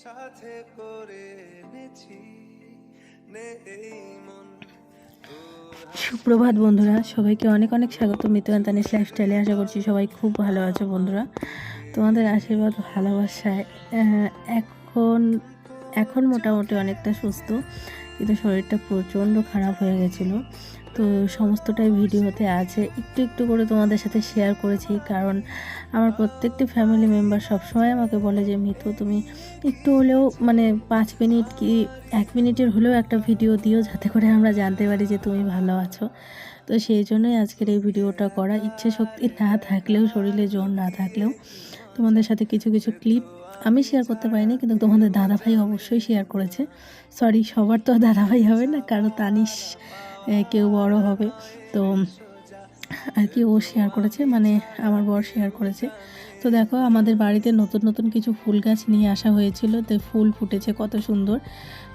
সাথে করে এনেছি নে এই মন তোর সুপ্রভাত বন্ধুরা, সবাইকে অনেক অনেক স্বাগত মিতু তানিশ লাইফস্টাইলে। আশা করছি সবাই খুব ভালো আছো বন্ধুরা। তোমাদের আশীর্বাদ ভালোবাসায় এখন এখন মোটামুটি অনেকটা সুস্থ, কিন্তু শরীরটা প্রচণ্ড খারাপ হয়ে গেছিলো। তো সমস্তটাই ভিডিওতে আছে, একটু একটু করে তোমাদের সাথে শেয়ার করেছি, কারণ আমার প্রত্যেকটি ফ্যামিলি মেম্বার সবসময় আমাকে বলে যে মিতু তুমি একটু হলেও মানে 5 মিনিট কি 1 মিনিটের হলেও একটা ভিডিও দিও, যাতে করে আমরা জানতে পারি যে তুমি ভালো আছো। তো সেই জন্যই আজকের এই ভিডিওটা করা। ইচ্ছে শক্তি না থাকলেও, শরীরে জোর না থাকলেও তোমাদের সাথে কিছু কিছু ক্লিপ আমি শেয়ার করতে পারিনি, কিন্তু তোমাদের দাদাভাই অবশ্যই শেয়ার করেছে। সরি, সবার তো দাদাভাই হবে না, কারো তানিশ কেউ বড় হবে, তো আর কি ও শেয়ার করেছে, মানে আমার বর শেয়ার করেছে। তো দেখো, আমাদের বাড়িতে নতুন নতুন কিছু ফুল গাছ নিয়ে আসা হয়েছিল, তো ফুল ফুটেছে কত সুন্দর।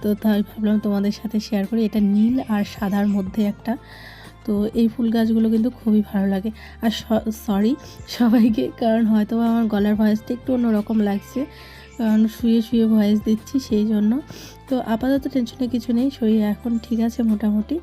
তো তাই ভাবলাম তোমাদের সাথে শেয়ার করি। এটা নীল আর সাদার মধ্যে একটা। তো এই ফুল গাছগুলো কিন্তু খুবই ভালো লাগে। আর সরি সবাইকে, কারণ হয়তো আমার গলার ভয়েসটা একটু অন্যরকম লাগছে, কারণ শুয়ে শুয়ে ভয়েস দিচ্ছি, সেই জন্য। তো আপাতত টেনশনে কিছু নেই, শরীর এখন ঠিক আছে মোটামুটি।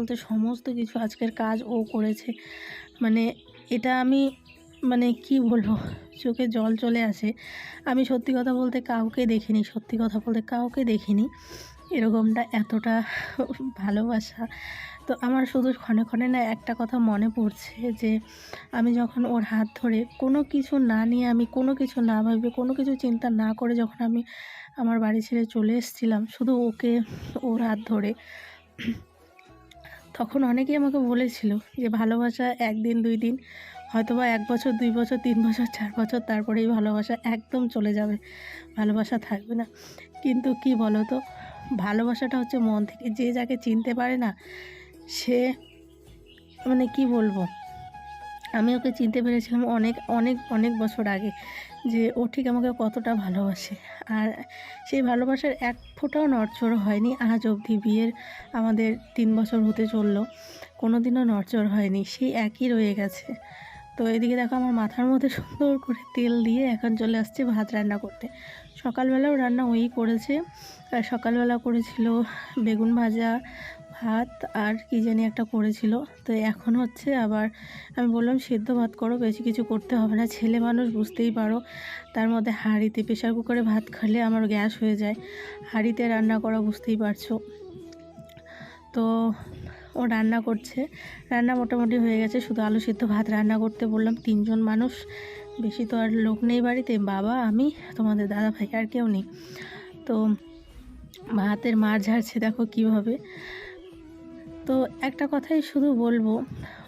বলতে সমস্ত কিছু আজকের কাজ ও করেছে। মানে এটা আমি মানে কি বলবো, চোখে জল চলে আসে। আমি সত্যি কথা বলতে কাউকে দেখিনি, সত্যি কথা বলতে কাউকে দেখিনি এরকমটা, এতটা ভালোবাসা। তো আমার শুধু ক্ষণে ক্ষণে না একটা কথা মনে পড়ছে যে আমি যখন ওর হাত ধরে কোনো কিছু না নিয়ে, আমি কোনো কিছু না ভেবে, কোনো কিছু চিন্তা না করে যখন আমি আমার বাড়ি ছেড়ে চলে এসেছিলাম শুধু ওকে, ওর হাত ধরে, তখন অনেকেই আমাকে বলেছিল যে ভালোবাসা 1 দিন 2 দিন, হয়তোবা 1 বছর 2 বছর 3 বছর 4 বছর, তারপরেই ভালোবাসা একদম চলে যাবে, ভালোবাসা থাকবে না। কিন্তু কি বলো তো, ভালোবাসাটা হচ্ছে মন থেকে। যে যাকে চিনতে পারে না সে মানে কি বলবো, আমি ওকে চিনতে পেরেছিলাম অনেক অনেক অনেক বছর আগে যে ও ঠিক আমাকে কতটা ভালোবাসে। আর সেই ভালোবাসার এক ফোঁটাও নড়চড় হয়নি আজ অবধি। বিয়ের আমাদের 3 বছর হতে চললো, কোনো দিনও নড়চড় হয়নি, সেই একই রয়ে গেছে। তো এদিকে দেখো আমার মাথার মধ্যে সুন্দর করে তেল দিয়ে এখন চলে আসছে ভাত রান্না করতে। সকালবেলাও রান্না ওই করেছে, আর সকালবেলা করেছিল বেগুন ভাজা, ভাত আর কী জানি একটা করেছিল। তো এখন হচ্ছে আবার আমি বললাম সেদ্ধ ভাত করো, বেশি কিছু করতে হবে না, ছেলে মানুষ বুঝতেই পারো, তার মধ্যে হাঁড়িতে প্রেশার কুকারে ভাত খেলে আমার গ্যাস হয়ে যায়, হাঁড়িতে রান্না করা বুঝতেই পারছো। তো ও রান্না করছে, রান্না মোটামুটি হয়ে গেছে, শুধু আলু সিদ্ধ ভাত রান্না করতে বললাম। 3 জন মানুষ, বেশি তো আর লোক নেই বাড়িতে, বাবা আমি তোমাদের দাদা ভাই, আর কেউ নেই। তো ভাতের মার ঝাড়ছে দেখো কীভাবে। তো একটা কথাই শুধু বলবো,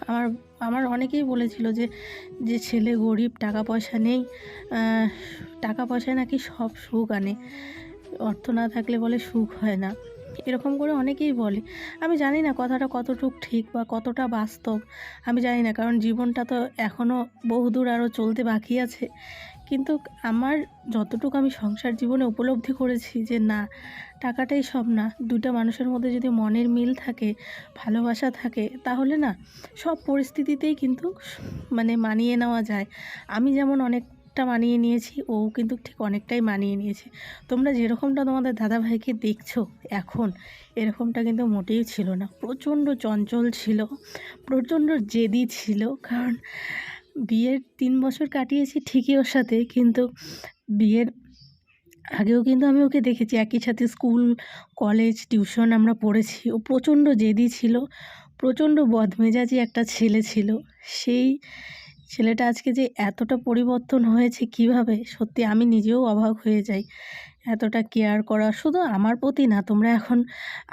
আমার আমার অনেকেই বলেছিল যে যে ছেলে গরিব, টাকা পয়সা নেই, টাকা পয়সায় নাকি সব সুখ আনে, অর্থ না থাকলে বলে সুখ হয় না, এরকম করে অনেকেই বলে। আমি জানি না কথাটা কতটুকু ঠিক বা কতটা বাস্তব, আমি জানি না, কারণ জীবনটা তো এখনও বহুদূর আরও চলতে বাকি আছে। কিন্তু আমার যতটুকু আমি সংসার জীবনে উপলব্ধি করেছি যে না, টাকাটাই সব না, দুটো মানুষের মধ্যে যদি মনের মিল থাকে, ভালোবাসা থাকে, তাহলে না সব পরিস্থিতিতেই কিন্তু মানে মানিয়ে নেওয়া যায়। আমি যেমন অনেকটা মানিয়ে নিয়েছি, ও কিন্তু ঠিক অনেকটাই মানিয়ে নিয়েছে। তোমরা যেরকমটা তোমাদের দাদাভাইকে দেখছো এখন, এরকমটা কিন্তু মোটেই ছিল না। প্রচণ্ড চঞ্চল ছিল, প্রচণ্ড জেদি ছিল। কারণ বিয়ের 3 বছর কাটিয়েছি ঠিকই ওর সাথে, কিন্তু বিয়ের আগেও কিন্তু আমি ওকে দেখেছি, একই সাথে স্কুল, কলেজ, টিউশন আমরা পড়েছি। ও প্রচণ্ড জেদি ছিল, প্রচণ্ড বদমেজাজি একটা ছেলে ছিল। সেই ছেলেটা আজকে যে এতটা পরিবর্তন হয়েছে কিভাবে, সত্যি আমি নিজেও অবাক হয়ে যাই। এতটা কেয়ার করা শুধু আমার প্রতি না, তোমরা এখন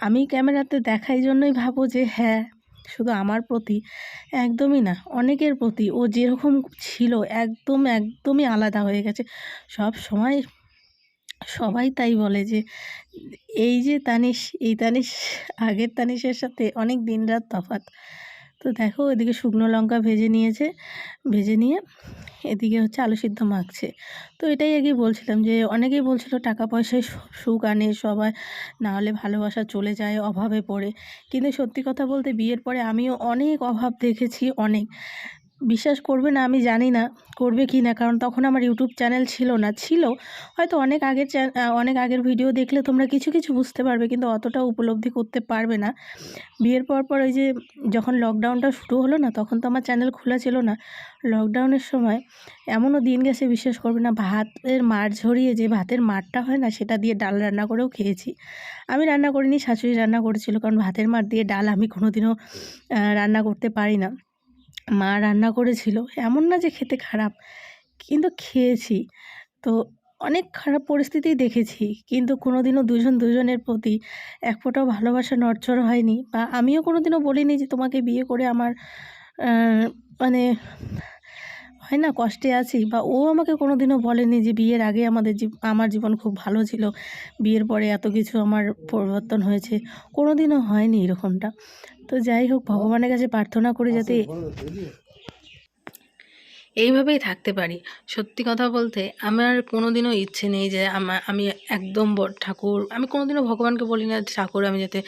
আমি ক্যামেরাতে দেখাই জন্যই ভাবো যে হ্যাঁ শুধু আমার প্রতি, একদমই না, অনেকের প্রতি ও যেরকম ছিল একদমই আলাদা হয়ে গেছে। সব সময় সবাই তাই বলে যে এই যে তানিশ, এই তানিশ আগের তানিশের সাথে অনেক দিনরাত তফাৎ। তো দেখো এদিকে শুকনো লঙ্কা ভেজে নিয়েছে, ভেজে নিয়ে এদিকে হচ্ছে আলু সিদ্ধ মাখছে। তো এটাই আগে বলছিলাম যে অনেকেই বলছিল টাকা পয়সায় সুখ আনে সবাই, না হলে ভালোবাসা চলে যায় অভাবে পড়ে। কিন্তু সত্যি কথা বলতে বিয়ের পরে আমিও অনেক অভাব দেখেছি, অনেক। বিশ্বাস করবে না, আমি জানি না করবে কি না, কারণ তখন আমার ইউটিউব চ্যানেল ছিল না, ছিল হয়তো অনেক আগের ভিডিও দেখলে তোমরা কিছু কিছু বুঝতে পারবে, কিন্তু অতটা উপলব্ধি করতে পারবে না। বিয়ের পর ওই যে যখন লকডাউনটা শুরু হলো না, তখন তো আমার চ্যানেল খোলা ছিল না। লকডাউনের সময় এমনও দিন গেছে বিশ্বাস করবে না, ভাতের মাড় ঝরিয়ে যে ভাতের মাড়টা হয় না, সেটা দিয়ে ডাল রান্না করেও খেয়েছি। আমি রান্না করিনি, শাশুড়ি রান্না করেছিল, কারণ ভাতের মাড় দিয়ে ডাল আমি কোনোদিনও রান্না করতে পারি না। মা রান্না করেছিল, এমন না যে খেতে খারাপ, কিন্তু খেয়েছি। তো অনেক খারাপ পরিস্থিতিই দেখেছি, কিন্তু কোনোদিনও দুজনের প্রতি এক ফোঁটাও ভালোবাসা নড়চড় হয়নি, বা আমিও কোনোদিনও বলিনি যে তোমাকে বিয়ে করে আমার মানে হয় না কষ্টে আছি, বা ও আমাকে কোনোদিনও বলেনি যে বিয়ের আগে আমার জীবন খুব ভালো ছিল, বিয়ের পরে এত কিছু আমার পরিবর্তন হয়েছে, কোনোদিনও হয়নি এরকমটা। তো যাই হোক, ভগবানের কাছে প্রার্থনা করি যাতে এইভাবেই থাকতে পারি। সত্যি কথা বলতে আমার কোনোদিনও ইচ্ছে নেই যে আমি একদম ঠাকুর, আমি কোনোদিনও ভগবানকে বলি না ঠাকুর আমি যাতে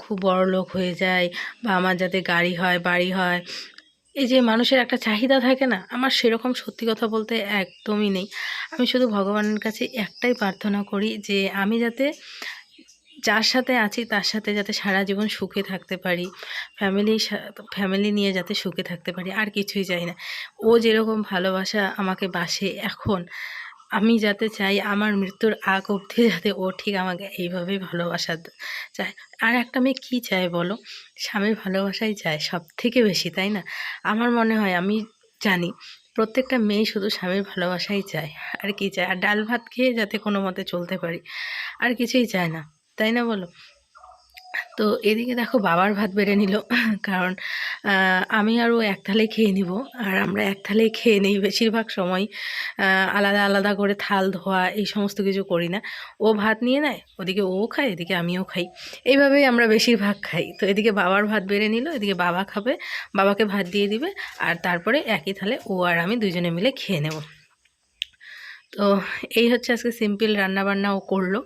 খুব বড়লোক হয়ে যাই, বা আমার যাতে গাড়ি হয়, বাড়ি হয়। এই যে মানুষের একটা চাহিদা থাকে না, আমার সেরকম সত্যি কথা বলতে একদমই নেই। আমি শুধু ভগবানের কাছে একটাই প্রার্থনা করি যে আমি যাতে যার সাথে আছি তার সাথে যাতে সারা জীবন সুখে থাকতে পারি, ফ্যামিলি নিয়ে যাতে সুখে থাকতে পারি, আর কিছুই চাই না। ও যেরকম ভালোবাসা আমাকে বাসে এখন, আমি যাতে চাই আমার মৃত্যুর আগ অবধি যাতে ও ঠিক আমাকে এইভাবেই ভালোবাসা চায়। আর একটা মেয়ে কী চায় বলো? স্বামীর ভালোবাসাই চায় সব থেকে বেশি, তাই না? আমার মনে হয়, আমি জানি প্রত্যেকটা মেয়ে শুধু স্বামীর ভালোবাসাই চায়। আর কি চায়? আর ডাল ভাত খেয়ে যাতে কোনো মতে চলতে পারি, আর কিছুই চায় না, তাই না বলো? তো এদিকে দেখো বাবার ভাত বেড়ে নিল, কারণ আমি আর ও এক থালেই খেয়ে নিব। আর আমরা এক থালেই খেয়ে নিই বেশিরভাগ সময়, আলাদা আলাদা করে থাল ধোয়া এই সমস্ত কিছু করি না। ও ভাত নিয়ে নেয়, ওদিকে ও খায়, এদিকে আমিও খাই, এইভাবেই আমরা বেশিরভাগ খাই। তো এদিকে বাবার ভাত বেড়ে নিল, এদিকে বাবা খাবে, বাবাকে ভাত দিয়ে দিবে, আর তারপরে একই থালে ও আর আমি দুজনে মিলে খেয়ে নেব। তো এই হচ্ছে আজকে সিম্পল রান্নাবান্না ও করলো।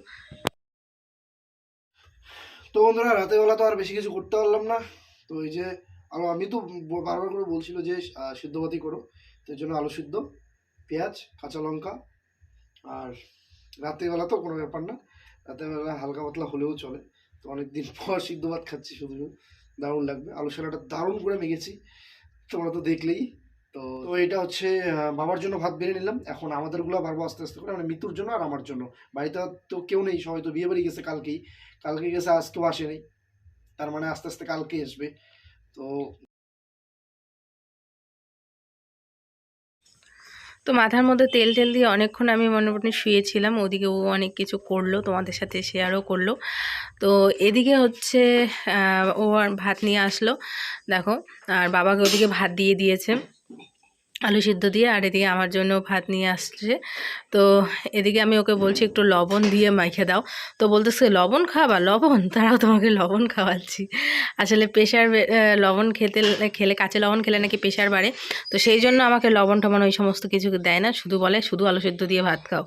তো বন্ধুরা, রাতের বেলা তো আর বেশি কিছু করতে পারলাম না। তো এই যে আমি তো বারবার করে বলছিল যে সিদ্ধ ভাতই করো, তো এই জন্য আলু সিদ্ধ, পেঁয়াজ, কাঁচা লঙ্কা। আর রাতের বেলা তো কোনো ব্যাপার না, রাতের বেলা হালকা পাতলা হলেও চলে। তো অনেকদিন পর সিদ্ধ ভাত খাচ্ছি, শুধু দারুণ লাগবে। আলু সেলাটা দারুণ করে মেখেছি, তোমরা তো দেখলেই। তো তো এটা হচ্ছে বাবার জন্য ভাত বেড়ে নিলাম। এখন আমাদেরগুলো বাড়বো আস্তে আস্তে করে, মানে মিতুর জন্য আর আমার জন্য। বাড়িতে তো কেউ নেই, সবাই তো বিয়ে বাড়ি গেছে কালকেই, কালকে গেছে, আজকেও আসেনি, তার মানে আস্তে আস্তে কালকেই আসবে। তো তো মাথার মধ্যে তেল টেল দিয়ে অনেকক্ষণ আমি মোটামুটি শুয়েছিলাম, ওদিকে ও অনেক কিছু করলো, তোমাদের সাথে শেয়ারও করলো। তো এদিকে হচ্ছে ও আর ভাত নিয়ে আসলো, দেখো। আর বাবাকে ওদিকে ভাত দিয়ে দিয়েছে আলু সিদ্ধ দিয়ে, আর এদিকে আমার জন্য ভাত নিয়ে আসছে। তো এদিকে আমি ওকে বলছি একটু লবণ দিয়ে মাইখে দাও, তো বলতেছে লবণ খাওয়া, লবণ তারাও তোমাকে লবণ খাওয়াচ্ছি। আসলে প্রেশার, লবণ খেলে কাঁচা লবণ খেলে নাকি প্রেশার বাড়ে, তো সেই জন্য আমাকে লবণ টবণ ওই সমস্ত কিছু দেয় না, শুধু বলে শুধু আলু সিদ্ধ দিয়ে ভাত খাও।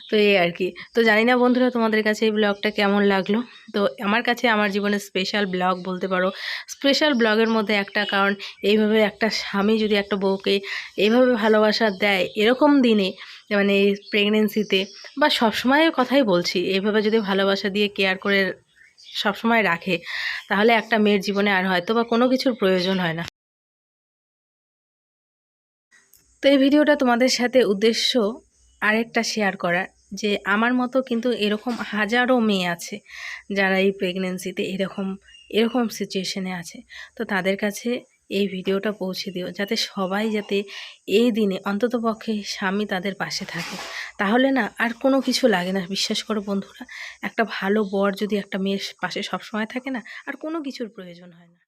তো এই আর কি। তো জানি না বন্ধুরা তোমাদের কাছে এই ব্লগটা কেমন লাগলো। তো আমার কাছে আমার জীবনের স্পেশাল ব্লগ বলতে পারো, স্পেশাল ব্লগের মধ্যে একটা, কারণ এইভাবে একটা স্বামী যদি একটা বউকে এইভাবে ভালোবাসা দেয় এরকম দিনে, মানে এই প্রেগনেন্সিতে বা সবসময়ের কথাই বলছি, এইভাবে যদি ভালোবাসা দিয়ে কেয়ার করে সবসময় রাখে, তাহলে একটা মেয়ের জীবনে আর হয়তো বা কোনো কিছুর প্রয়োজন হয় না। তো এই ভিডিওটা তোমাদের সাথে উদ্দেশ্য আরেকটা শেয়ার করার, যে আমার মতো কিন্তু এরকম হাজারো মেয়ে আছে যারা এই প্রেগনেন্সিতে এরকম এরকম সিচুয়েশনে আছে। তো তাদের কাছে এই ভিডিওটা পৌঁছে দিও, যাতে সবাই যাতে এই দিনে অন্ততপক্ষে স্বামী তাদের পাশে থাকে, তাহলে না আর কোনো কিছু লাগে না। বিশ্বাস করো বন্ধুরা, একটা ভালো বর যদি একটা মেয়ের পাশে সবসময় থাকে না, আর কোনো কিছুর প্রয়োজন হয় না।